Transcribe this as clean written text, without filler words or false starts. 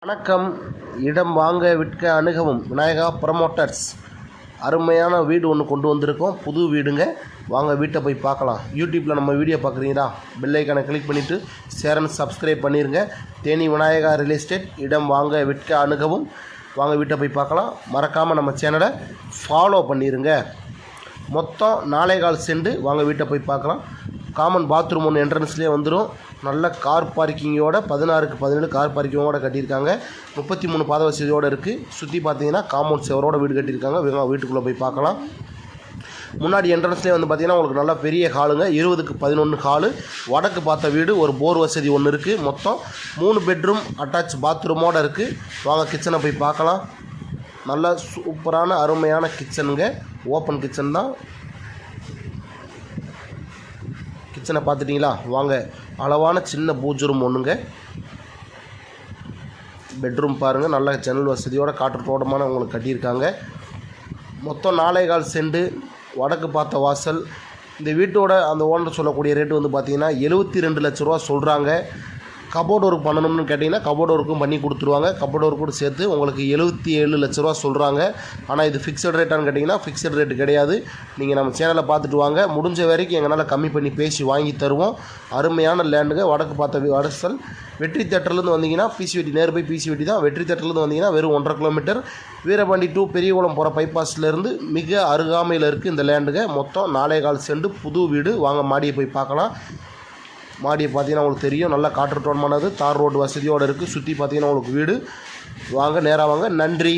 வணக்கம். இடம் வாங்க விற்க அணுகவும் விநாயகா ப்ரமோட்டர்ஸ். அருமையான வீடு ஒன்று கொண்டு வந்திருக்கோம். புது வீடுங்க. வாங்க வீட்டை போய் பார்க்கலாம். யூடியூப்பில் நம்ம வீடியோ பார்க்குறீங்களா? பெல் ஐக்கானை கிளிக் பண்ணிவிட்டு ஷேர்னு சப்ஸ்கிரைப் பண்ணிடுங்க. Theni Vinayaka real estate. இடம் வாங்க விற்க அணுகவும். வாங்க வீட்டை போய் பார்க்கலாம். மறக்காமல் நம்ம சேனலை ஃபாலோ பண்ணிடுங்க. மொத்தம் 4.25 சென்ட். வாங்க வீட்டை போய் பார்க்கலாம். காமன் பாத்ரூம் ஒன்று என்ட்ரன்ஸ்லேயே வந்துடும். நல்ல கார் பார்க்கிங்கோட 16க்கு 17 கார் பார்க்கிங்கோட கட்டியிருக்காங்க. 33 பாத வசதியோடு இருக்குது. சுற்றி பார்த்தீங்கன்னா காம்பவுண்ட் செவரோட வீடு கட்டியிருக்காங்க. வீட்டுக்குள்ளே போய் பார்க்கலாம். முன்னாடி என்ட்ரன்ஸ்லேயே வந்து பார்த்திங்கன்னா உங்களுக்கு நல்லா பெரிய ஹாலுங்க. 20க்கு 11 ஹாலு. வடக்கு பார்த்த வீடு. ஒரு போர் வசதி ஒன்று இருக்குது. மொத்தம் 3 பெட்ரூம் அட்டாச் பாத்ரூமோடு இருக்குது. வாங்க கிச்சனை போய் பார்க்கலாம். நல்ல சூப்பரான அருமையான கிச்சனுங்க. ஓப்பன் கிச்சன் தான். கிச்சனை பார்த்துட்டிங்களா? வாங்க. அளவான சின்ன பூஜ் ரூம் ஒன்றுங்க. பெட்ரூம் பாருங்கள். நல்ல ஜன்னல் வசதியோட காற்றோட்டமான உங்களுக்கு கட்டியிருக்காங்க. மொத்தம் 4.25 சென்ட். வடக்கு பார்த்த வாசல். இந்த வீட்டோட அந்த ஓனர் சொல்லக்கூடிய ரேட்டு வந்து பார்த்திங்கன்னா 72 லட்ச ரூபா சொல்கிறாங்க. கபோர்டு ஒர்க் பண்ணணும்னு கேட்டிங்கன்னா கபோர்டு ஒர்க்கும் பண்ணி கொடுத்துருவாங்க. கபோர்டு ஒர்க் கூட சேர்த்து உங்களுக்கு 77 லட்ச ரூபா சொல்கிறாங்க. ஆனால் இது ஃபிக்ஸட் ரேட்டான்னு கேட்டிங்கன்னா ஃபிக்ஸட் ரேட்டு கிடையாது. நீங்கள் நம்ம சேனலை பார்த்துட்டு வாங்க. முடிஞ்ச வரைக்கும் எங்களால் கம்மி பண்ணி பேசி வாங்கி தருவோம். அருமையான லேண்டுங்க. வடக்கு பார்த்த வாசல். வெற்றி தேட்டர்லேருந்து வந்தீங்கன்னா பிசிவெட்டி நேர் போய் பிசிவெட்டி தான். வெற்றி தேட்டர்லேருந்து வந்தீங்கன்னா வெறும் 1.5 கிலோமீட்டர். வீரபாண்டி டு பெரியகுளம் போகிற பைபாஸ்லேருந்து மிக அருகாமையில் இருக்குது இந்த லேண்டுங்க. மொத்தம் 4.25 சென்ட். புது வீடு. வாங்க மாடியை போய் பார்க்கலாம். மாடியை பார்த்தீங்கன்னா உங்களுக்கு தெரியும். நல்லா காற்றோட்டமானது. தார் ரோடு வசதியோடு இருக்குது. சுற்றி பார்த்தீங்கன்னா உங்களுக்கு வீடு. வாங்க நேராக வாங்க. நன்றி.